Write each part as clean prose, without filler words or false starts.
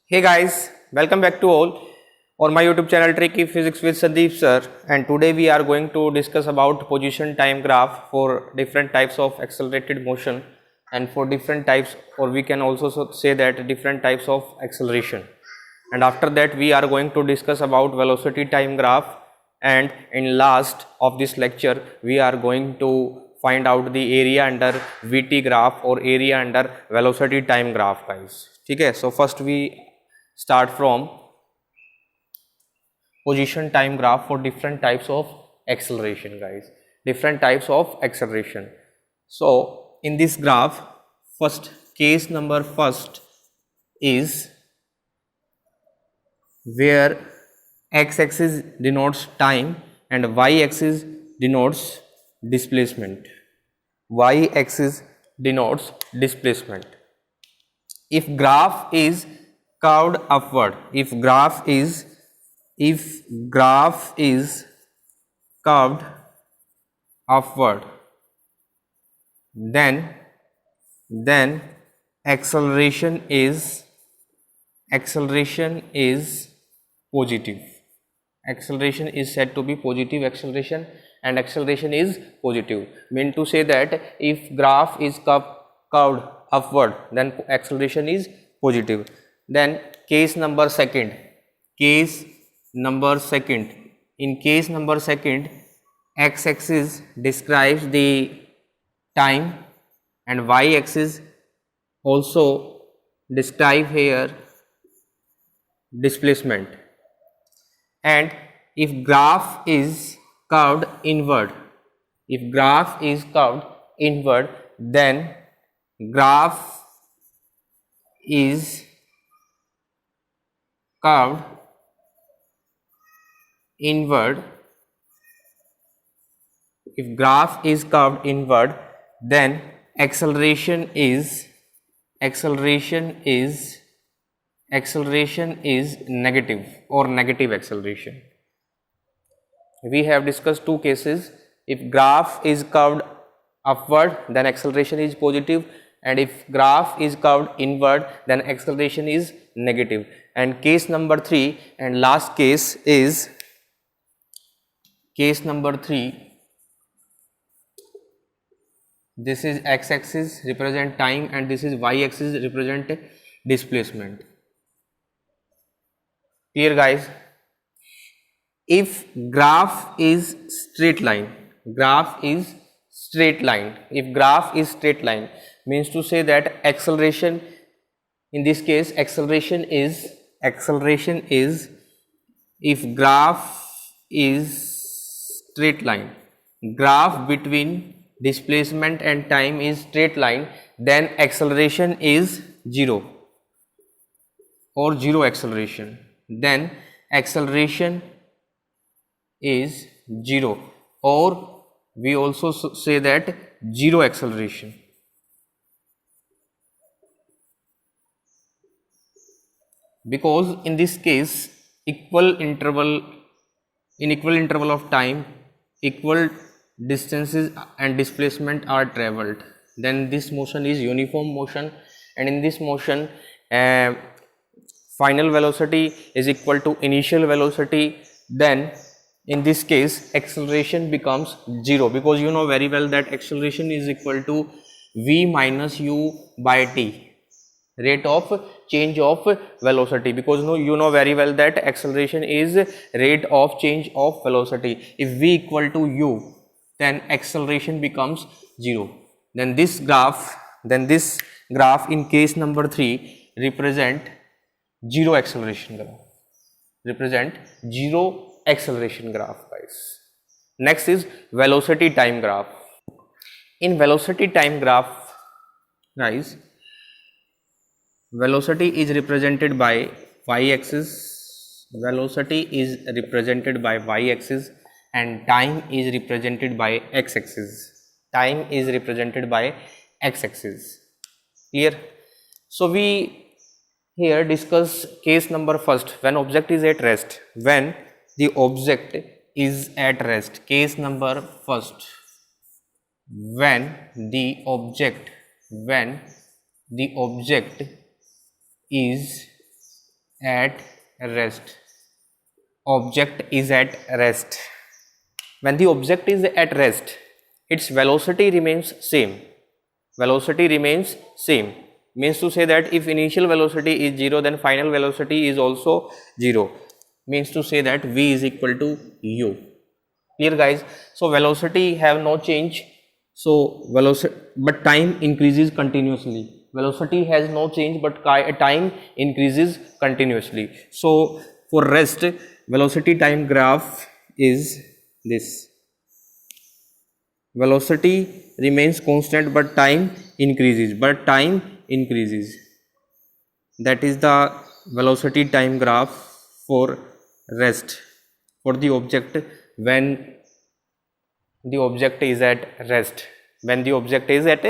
Hey guys, welcome back to all on my YouTube channel Tricky Physics with Sandeep sir, and today we are going to discuss about position time graph for different types of accelerated motion and for different types, or we can also say that different types of acceleration. And after that we are going to discuss about velocity time graph, and in last of this lecture we are going to find out the area under VT graph or area under velocity time graph guys. Okay, so first we start from position time graph for different types of acceleration guys, different types of acceleration. So in this graph, first case number first is where x-axis denotes time and y-axis denotes displacement. Y-axis denotes displacement. If graph is curved upward, if graph is curved upward, then acceleration is positive. Acceleration is said to be positive acceleration, and acceleration is positive. Mean to say that if graph is curved upward, then acceleration is positive. Then case number second, in case number second, x-axis describes the time and y-axis also describe here displacement. And if graph is curved inward, then graph is curved inward. If graph is curved inward, then acceleration is negative or negative acceleration. We have discussed two cases. If graph is curved upward, then acceleration is positive, and if graph is curved inward, then acceleration is negative. And case number 3 and last case is case number 3. This is x-axis represent time and this is y-axis represent displacement. Here guys, if graph is straight line, if graph is straight line, means to say that acceleration, in this case acceleration is if graph is straight line, graph between displacement and time is straight line, then acceleration is 0 or 0 acceleration, then acceleration is 0, or we also say that 0 acceleration. Because in this case equal interval of time, equal distances and displacement are traveled, then this motion is uniform motion, and in this motion final velocity is equal to initial velocity. Then in this case acceleration becomes 0, because you know very well that acceleration is equal to v minus u by t, rate of change of velocity, because you know very well that acceleration is rate of change of velocity. If v equal to u, then acceleration becomes 0. Then this graph in case number 3 represent 0 acceleration graph, guys. Next is velocity time graph. In velocity time graph guys, velocity is represented by y-axis, and time is represented by x-axis. Clear? So we here discuss case number first, when object is at rest. Case number first, when the object is at rest. Object is at rest. When the object is at rest, its velocity remains same. Velocity remains same. Means to say that if initial velocity is 0, then final velocity is also 0. Means to say that v is equal to u. Clear guys? So velocity have no change. So velocity, but time increases continuously. Velocity has no change, but time increases continuously. So for rest, velocity time graph is this. Velocity remains constant, but time increases. That is the velocity time graph for rest, for the object when the object is at rest. When the object is at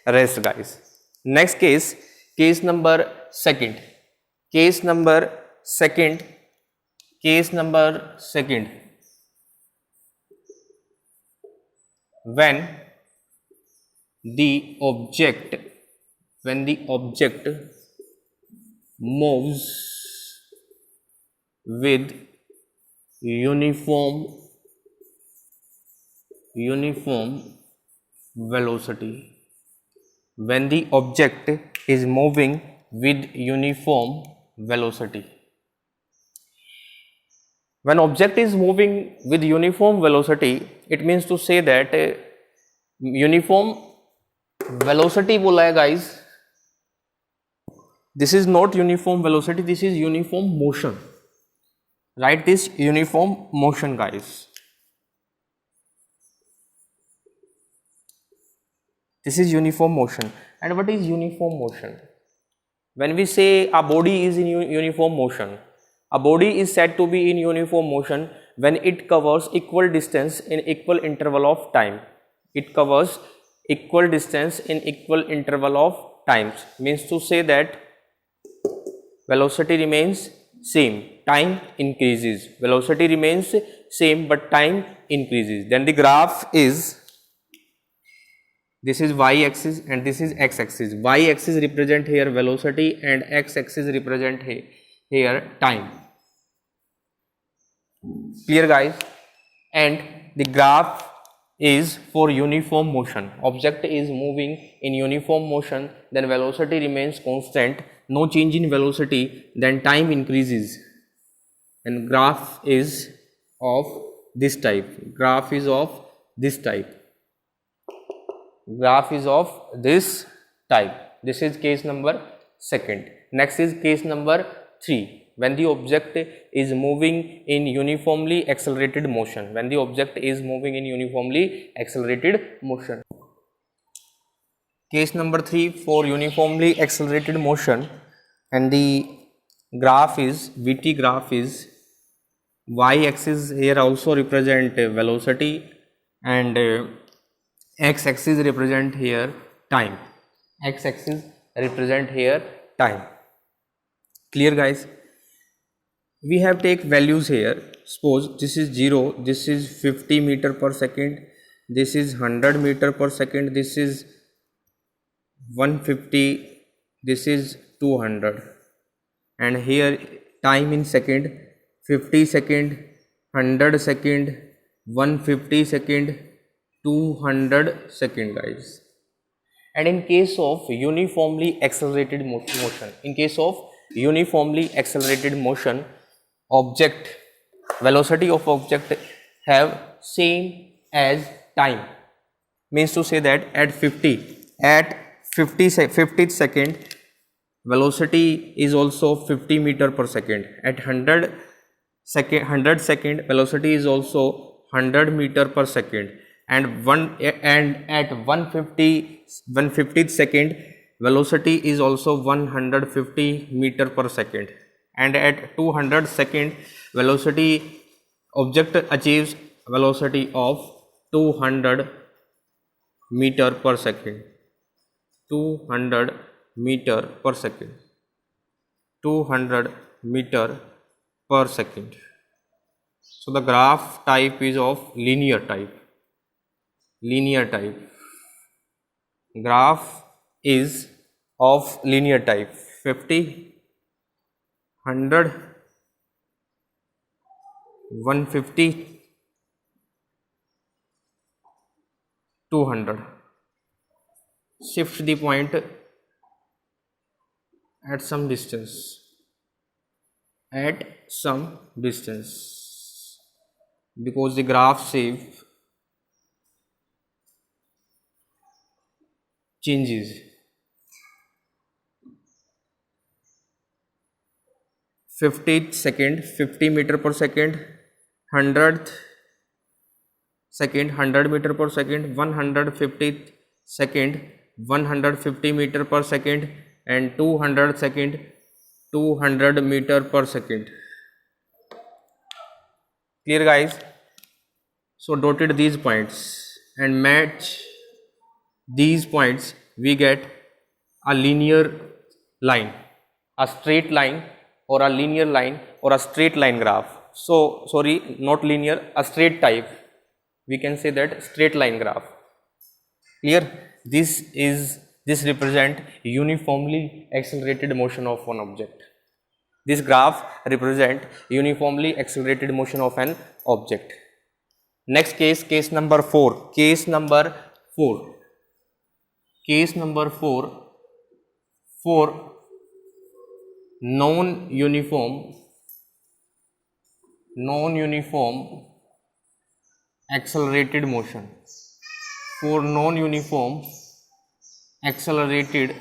rest, guys. Next case, case number second. Case number second. When the object moves with uniform velocity. When the object is moving with uniform velocity. When object is moving with uniform velocity, it means to say that uniform velocity बोला है guys. This is not uniform velocity, this is uniform motion. Write this uniform motion, guys. This is uniform motion. And what is uniform motion? When we say a body is in uniform motion, a body is said to be in uniform motion when it covers equal distance in equal interval of time. It covers equal distance in equal interval of times. Means to say that velocity remains same, time increases. Velocity remains same, but time increases. Then the graph is, this is y-axis and this is x-axis. Y-axis represent here velocity and x-axis represent here time. Clear guys? And the graph is for uniform motion. Object is moving in uniform motion, then velocity remains constant, no change in velocity, then time increases. And graph is of this type. Graph is of this type. This is case number second. Next is case number 3. When the object is moving in uniformly accelerated motion. Case number 3 for uniformly accelerated motion, and the graph is, VT graph is, y-axis here also represent velocity and x-axis represent here time. Clear guys? We have take values here. Suppose this is 0, this is 50 meter per second, this is 100 meter per second, this is 150, this is 200, and here time in second, 50 second, 100 second, 150 second, 200 second, guys. And in case of uniformly accelerated motion, object, velocity of object have same as time. Means to say that at 50th second, velocity is also 50 meter per second. At 100 second, velocity is also 100 meter per second. And at 150th second, velocity is also 150 meter per second. And at 200 second, object achieves velocity of 200 meter per second. 200 meter per second. So the graph type is of linear type. Graph is of linear type. 50 100, 150, 200. Shift the point at some distance, because the graph shape changes. 50th second, 50 meter per second, 100th second, 100 meter per second, 150th second, 150 meter per second, and 200 second, 200 meter per second. Clear, guys? So dotted these points and match these points, we get a linear line, a straight line, or a linear line, or a straight line graph. So sorry, not linear, a straight type. We can say that straight line graph. Clear? This represent uniformly accelerated motion of one object. This graph represent uniformly accelerated motion of an object. Next case number 4. Case number 4. For non-uniform accelerated motion. For non-uniform accelerated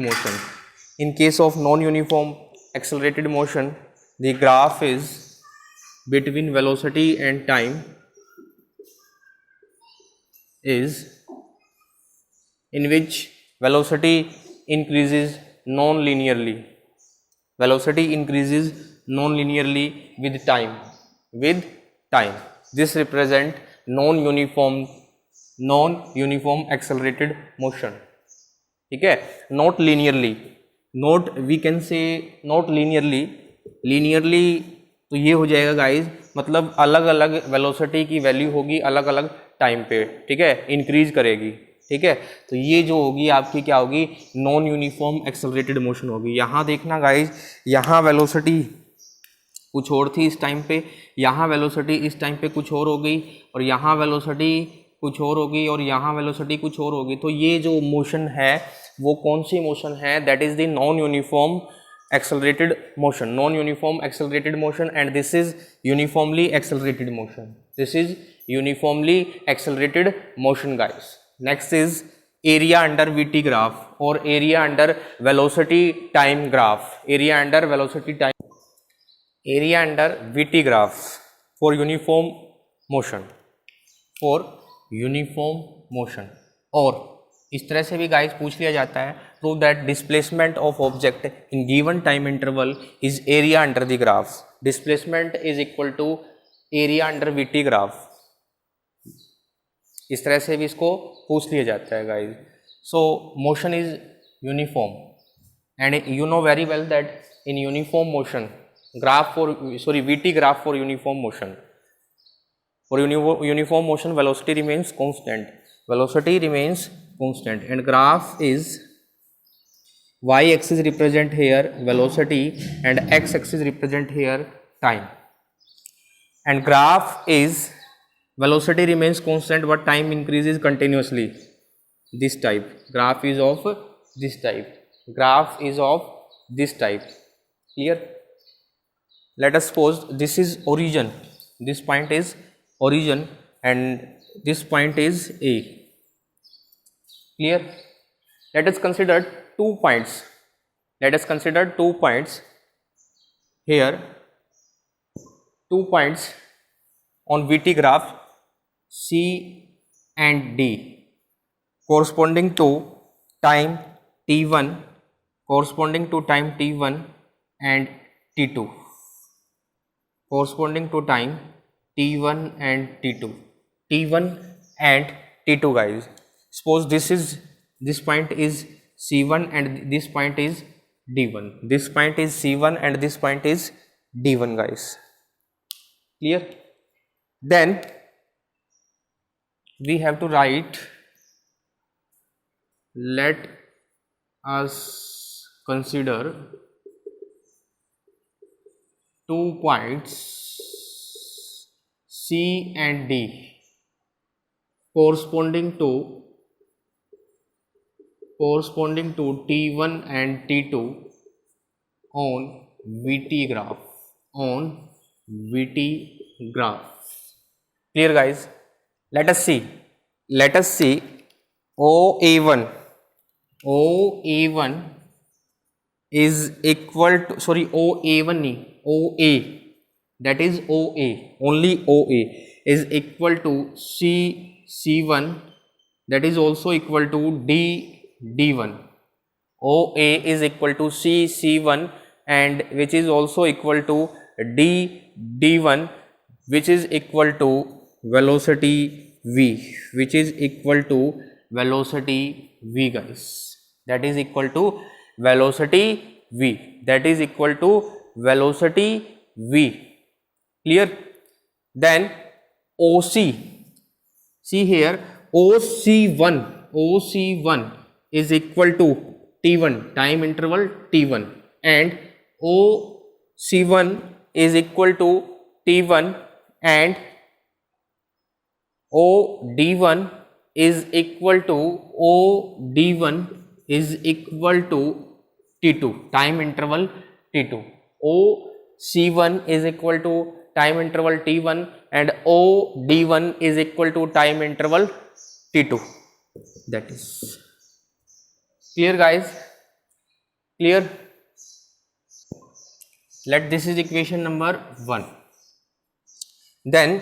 motion. In case of non-uniform accelerated motion, the graph is between velocity and time is in which velocity increases non-linearly. Velocity increases non-linearly with time. This represent non-uniform accelerated motion. ठीक है, not linearly, we can say not linearly तो ये हो जाएगा guys, मतलब अलग अलग velocity की वैल्यू होगी अलग अलग टाइम पे, ठीक है, इंक्रीज करेगी, ठीक है। तो ये जो होगी आपकी क्या होगी, नॉन यूनिफॉर्म एक्सेलरेटेड मोशन होगी। यहाँ देखना गाइज, यहाँ वेलोसिटी कुछ और थी इस टाइम पे, यहाँ वेलोसिटी इस टाइम पे कुछ और हो गई, और यहाँ वेलोसिटी कुछ और होगी, और यहाँ वेलोसिटी कुछ और होगी। तो ये जो मोशन है वो कौन सी मोशन है, that is the non uniform accelerated motion, non-uniform accelerated motion, and this is uniformly accelerated motion, guys. Next is area under VT graph or area under velocity time graph. Area under VT graph for uniform motion, और इस तरह से भी guys पूछ लिया जाता है, prove that displacement of object in given time interval is area under the graph. Displacement is equal to area under VT graph. इस तरह से भी इसको पूछ लिया जाता है guys. So motion is uniform and you know very well that in uniform motion VT graph for uniform motion, velocity remains constant and graph is y-axis represent here velocity and x-axis represent here time, and graph is velocity remains constant but time increases continuously. This type graph is of this type. Clear? Let us suppose this is origin, this point is origin and this point is A. Clear? Let us consider 2 points. Here, 2 points on VT graph C and D corresponding to time T1 and T2, corresponding to time T1 and T2 guys. Suppose this point is C1 and this point is D1. This point is C1 and this point is D1 guys. Clear? Then we have to write let us consider 2 points C and D corresponding to T1 and T2 on VT graph. Clear, guys? Let us see OA1 is equal to, sorry, OA1 nahi, OA, that is OA, only OA is equal to C1, that is also equal to D1. OA is equal to C1 and which is also equal to D1, which is equal to velocity V, which is equal to velocity V, guys. That is equal to velocity V. That is equal to velocity V. Clear? Then OC. See here, OC1 is equal to T1, time interval T1, and OC1 is equal to T1 and OD1 is equal to T2, time interval T2. OC1 is equal to time interval T1 and OD1 is equal to time interval T2. That is clear, guys? Clear? Let this is equation number 1. Then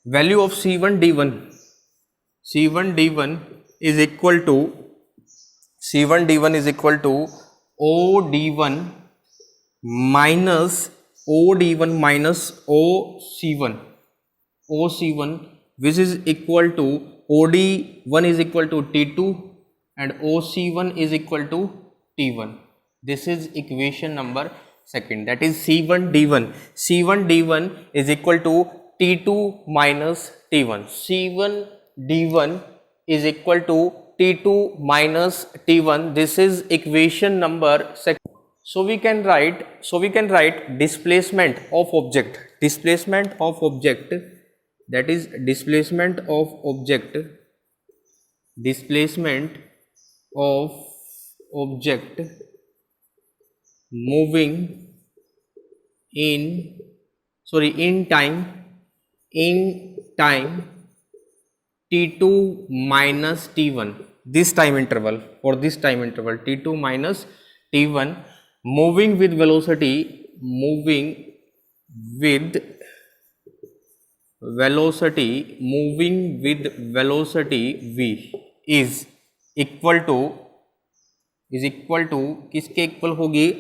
value of C1 D1 is equal to OD1 minus OC1, which is equal to OD1 is equal to T2 and OC1 is equal to T1. This is equation number 2. That is C1 D1 is equal to T2 minus T1. C1 D1 is equal to T2 minus T1. This is equation number 2. So we can write displacement of object, that is displacement of object moving in time T2 minus T1, this time interval, T2 minus T1, moving with velocity V is equal to किसके equal होगी?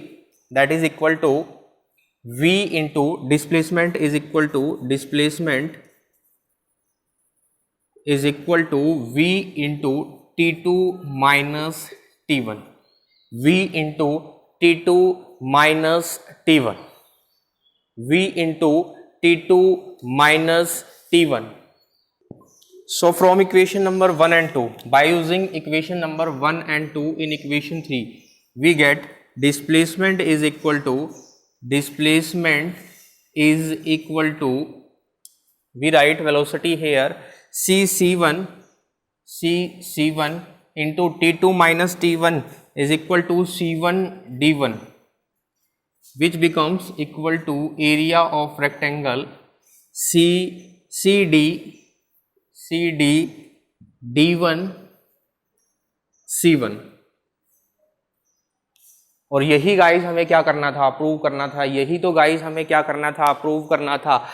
That is equal to V into displacement is equal to V into T2 minus T1. V into T2 minus T1. So from equation number 1 and 2, by using equation number 1 and 2 in equation 3, we get displacement is equal to we write velocity here C1 into T2 minus T1 is equal to C1 D1, which becomes equal to area of rectangle CD D1 C1. और यही guys हमें क्या करना था? Prove करना था. यही तो गाइस हमें क्या करना था? प्रूव करना था.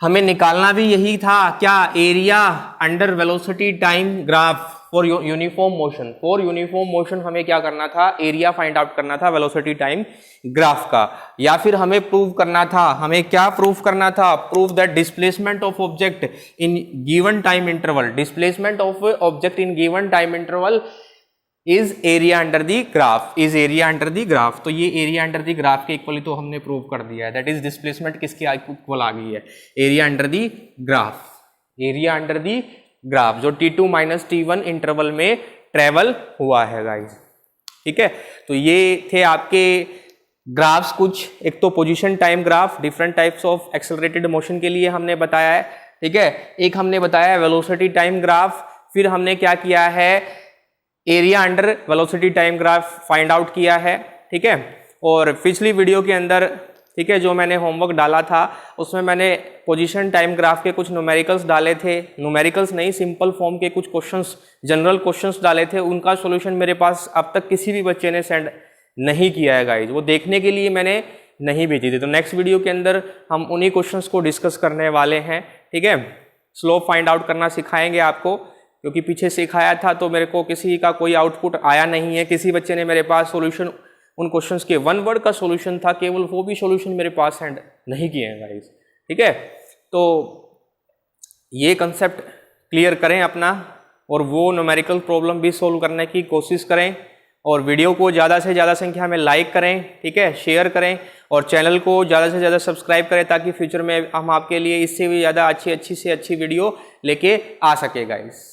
हमें निकालना भी यही था क्या? Area under velocity time graph for uniform motion. हमें क्या करना था? एरिया फाइंड आउट करना था वेलोसिटी टाइम ग्राफ का. या फिर हमें प्रूव करना था, हमें क्या प्रूव करना था? Prove that displacement of object in given time interval is area under the graph. तो ये एरिया अंडर दी ग्राफ के इक्वली तो हमने प्रूव कर दिया है. दैट इज डिस्प्लेसमेंट किसके इक्वल आ गई है? Area under the graph. जो T2 माइनस T1 इंटरवल में ट्रेवल हुआ है गाइस। ठीक है, तो ये थे आपके ग्राफ्स कुछ, एक तो position time graph different types of accelerated motion के लिए हमने बताया है। ठीक है, एक हमने बताया वेलोसिटी टाइम ग्राफ, फिर हमने क्या किया है area under velocity time graph find out किया है। ठीक है, और पिछली वीडियो के अंदर, ठीक है, जो मैंने होमवर्क डाला था उसमें मैंने पोजीशन टाइम ग्राफ के कुछ न्यूमेरिकल्स डाले थे, न्यूमेरिकल्स नहीं सिंपल फॉर्म के कुछ क्वेश्चंस, जनरल क्वेश्चंस डाले थे, उनका सॉल्यूशन मेरे पास अब तक किसी भी बच्चे ने सेंड नहीं किया है गाइज, वो देखने के लिए मैंने नहीं भेजी थी। तो नेक्स्ट वीडियो के अंदर हम उन्हीं क्वेश्चंस को डिस्कस करने वाले हैं। ठीक है, स्लोप फाइंड आउट करना सिखाएंगे आपको, क्योंकि पीछे सिखाया था तो मेरे को किसी का कोई आउटपुट आया नहीं है, किसी बच्चे ने मेरे पास सॉल्यूशन उन क्वेश्चंस के 1 वर्ड का सॉल्यूशन था केवल, वो भी सॉल्यूशन मेरे पास सेंड नहीं किए हैं गाइस। ठीक है, तो ये कंसेप्ट क्लियर करें अपना, और वो न्यूमेरिकल प्रॉब्लम भी सोल्व करने की कोशिश करें, और वीडियो को ज़्यादा से ज़्यादा संख्या में लाइक करें। ठीक है, शेयर करें, और चैनल को ज़्यादा से ज़्यादा सब्सक्राइब करें, ताकि फ्यूचर में हम आपके लिए इससे भी ज़्यादा अच्छी से अच्छी वीडियो लेके आ सके गाइस।